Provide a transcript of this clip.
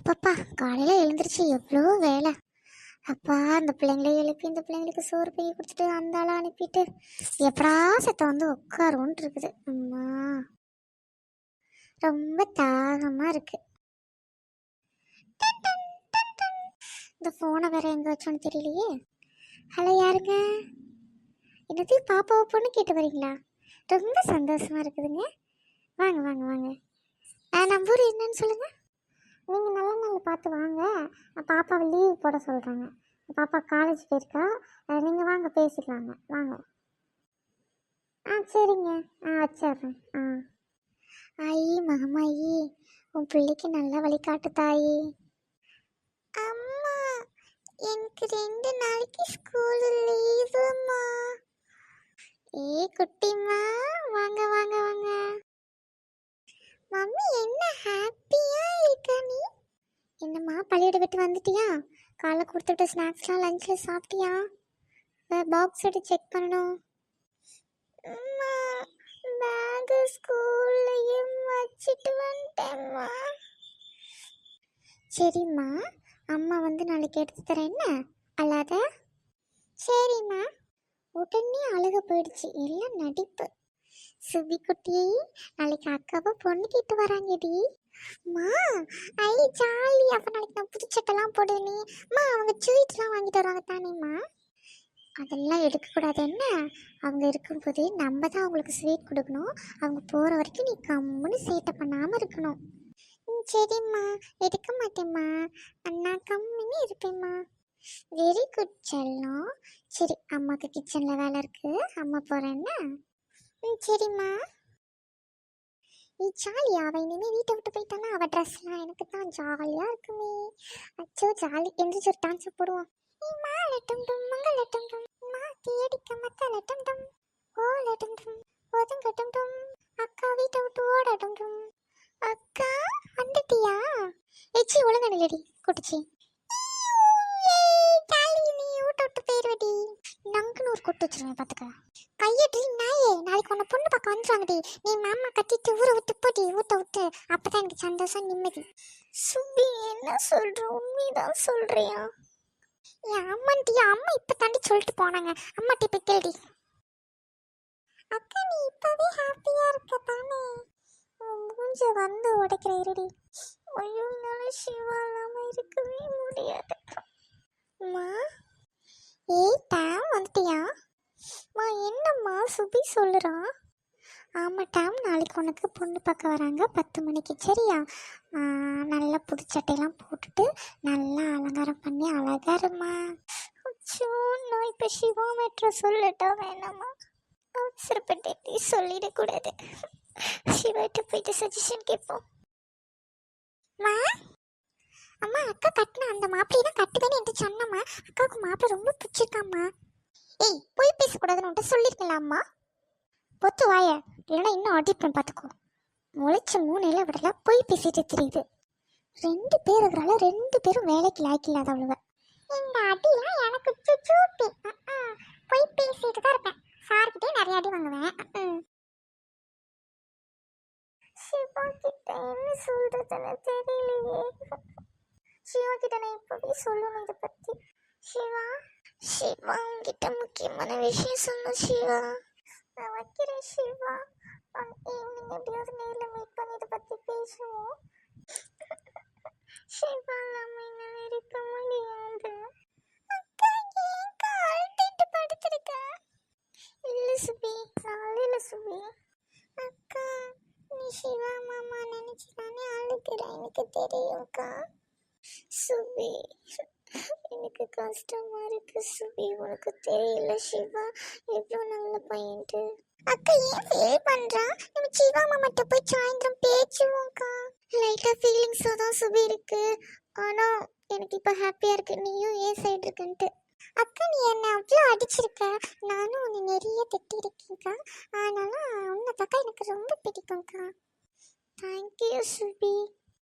அப்பப்பா காலையில் எழுந்திரிச்சு எவ்வளோ வேலை. அப்பா அந்த பிள்ளைங்கள எழுப்பி இந்த பிள்ளைங்களுக்கு சோறு பைய கொடுத்துட்டு அந்த ஆளை அனுப்பிட்டு எப்படா சத்த வந்து உட்காரும்னு இருக்குது. அம்மா ரொம்ப தாகமாக இருக்கு. இந்த ஃபோனை வேற எங்கே வச்சோன்னு தெரியலையே. ஹலோ, யாருங்க? என்னது பாப்பாவை பொண்ணு கேட்டு வரீங்களா? ரொம்ப சந்தோஷமா இருக்குதுங்க. வாங்க வாங்க வாங்க. நம்பூர் என்னன்னு சொல்லுங்கள். நீங்கள் நல்ல நாள் பார்த்து வாங்க. பாப்பாவை லீவ் போட சொல்கிறாங்க. பாப்பா காலேஜ் போயிருக்கா. நீங்கள் வாங்க பேசிக்கலாங்க. வாங்க. சரிங்க. வச்சிட்றேன். ஆயி மகமாயி, உன் பிள்ளைக்கு நல்ல வழிகாட்டு தாயி. அம்மா, எனக்கு 2 நாளைக்கு ஸ்கூல் லீவுமா. குட்டிம்மா, வாங்க வாங்க வாங்க. மம்மி என்ன ஹாப்பியா இருக்க நீ? என்னம்மா பள்ளியோட விட்டு வந்துட்டியா? காலைல கொடுத்துட்டு ஸ்நாக்ஸ்லாம் லஞ்சில் சாப்பிட்டியா? பாக்ஸ் எடுத்து செக் பண்ணணும். அம்மா, பேகு ஸ்கூல்லையும் வச்சுட்டு வந்துட்டேம்மா. சரிம்மா, அம்மா வந்து நாளைக்கு எடுத்து தரேன். என்ன அல்லாத? சரிம்மா. உடனே அழுக போயிடுச்சு. எல்லாம் நடிப்பு. சுபி குட்டி, நாளைக்கு அக்காவை பொண்ணு கேட்டு வராங்கடி. மா, ஜாலி. அப்போ நாளைக்கு நான் புது சட்டெல்லாம் போடுவேனே. மா, அவங்க ஸ்வீட்லாம் வாங்கிட்டு வருவாங்க தானேம்மா? அதெல்லாம் எடுக்கக்கூடாது. என்ன, அவங்க இருக்கும்போதே நம்ம தான் அவங்களுக்கு ஸ்வீட் கொடுக்கணும். அவங்க போகிற வரைக்கும் நீ கம்முன்னு சேட்டை பண்ணாமல் இருக்கணும். சரிம்மா, எடுக்க மாட்டேம்மா. அண்ணா கம்முன்னு இருப்பேம்மா. வெரி குட் செல்லம். சரி, அம்மாவுக்கு கிச்சனில் வேலை இருக்குது, அம்மா போகிறேன்னா. சரிம்மா. ஜாலியா? அவள் இனிமேல் வீட்டை விட்டு போயிட்டானா அவள் ட்ரெஸ்லாம் எனக்கு தான் ஜாலியாக இருக்குமே. அச்சோ ஜாலி. எந்திரிச்சு ஒரு டான்ஸ் போடுவோம். மாலட்டும் டும் மங்களட்டும் டும் மாத்தியடிக்க மக்களட்டும் டும் ஓலட்டும் டும் ஒதுங்கட்டும் டும் அக்கா வீட்டை விட்டு ஓடட்டும் டும். அக்கா வந்துட்டியா? எச்சி ஒழுங்க நிலடி குட்டிச்சி. போயிருவடி. நங்குன்னு ஒரு கொட்டு வச்சிருவேன் பார்த்துக்க. கையடி நாயே, நாளைக்கு உன்னை பொண்ணு பார்க்க வந்துருவாங்கடி. நீ மாமா கத்திட்டு ஊரை விட்டு போடி, ஊட்ட விட்டு. அப்பதான் எனக்கு சந்தோஷம், நிம்மதி. சுபி, என்ன சொல்ற? உண்மைதான் சொல்றியா? அம்மாண்டி, அம்மா இப்ப தாண்டி சொல்லிட்டு போனாங்க. அம்மாட்டி போய் கேள்வி. அக்கா, நீ இப்பவே ஹாப்பியா இருக்க தானே? மூஞ்ச வந்து உடைக்கிற இருடி. ஐயோ, சிவா இல்லாம இருக்கவே முடியாது. அம்மா, டாம் வந்துட்டியா? மா, என்னம்மா சுபி சொல்லுறா? ஆமாம் டாம், நாளைக்கு உனக்கு பொண்ணு பார்க்க வராங்க 10 மணிக்கு. சரியா? நல்லா புது சட்டையெல்லாம் போட்டுட்டு நல்லா அலங்காரம் பண்ணி அழகாருமா. அச்சோ, நான் இப்போ சிவா மேட்ரை சொல்லட்டா வேணாமா? அவசரப்பட்டு சொல்லிடக்கூடாது. சிவாட்ட போயிட்டு சஜஷன் கேட்போம். மா, அம்மா, அக்கா கட்டின அந்த மாப்பிள்ளை தான் கட்டுவேன்னு என்று சொன்னம்மா. அக்காவுக்கு மாப்பிள்ளை ரொம்ப பிடிச்சிருக்காம்மா. போய் பேசக்கூடாதுன்னு சொல்லியிருக்கலாம்மா. பொத்து வாய, இல்லைன்னா இன்னும் அடிப்பேன் பார்த்துக்கோ. முளைச்ச 3 இலை விடல போய் பேசிட்டு தெரியுது. 2 பேர் இருக்கிறால 2 பேரும் வேலைக்கு லாய்க்கில்லாத அவ்வளவு. இந்த அடிலாம் எனக்கு சுச்சூப்பி. போய் பேசிட்டு தான் இருப்பேன். சார்கிட்டே நிறைய அடி வாங்குவேன். சிவா கிட்ட என்ன சொல்றதுன்னு தெரியலையே. சிவா கிட்ட நான் இப்பவே சொல்லணும் இதை பத்தி. சிவா, உங்ககிட்ட முக்கியமான விஷயம் சொன்னோம் சிவா. நான் வைக்கிறேன் சிவா. ஈவினிங் எப்படியாவது நேரில் மீட் பண்ணி இதை பத்தி பேசுவோம். சிவா, நம்ம என்னால் இருக்க முடியாது. அக்கா, ஏன்க்கா அழுத்திட்டு படுத்திருக்க? இல்லை சுபி, நான் இல்லை சுபி. அக்கா, நீ சிவா மாமா நினைச்சு தானே அழுகிற, எனக்கு தெரியும்க்கா. சுபி, எனக்கு கஷ்டமா இருக்கு சுபி. உனக்கு தெரியல சிவா எவ்வளோ நல்ல பையன்ட்டு. அக்கா, ஏன் ஃபீல் பண்றா? நம்ம சிவா மாமாட்ட போய் சாயந்தரம் பேசுவோம்க்கா. லைட்டா ஃபீலிங்ஸா தான் சுபி இருக்கு. ஆனா எனக்கு இப்போ ஹாப்பியா இருக்கு, நீயும் ஏன் சைடு இருக்குன்ட்டு. அக்கா, நீ என்ன அவ்வளோ அடிச்சிருக்க, நானும் உன்னை நிறைய திட்டிருக்கேன்க்கா. ஆனாலும் உன்னை பார்க்க எனக்கு ரொம்ப பிடிக்கும்க்கா. தேங்க்யூ சுபி.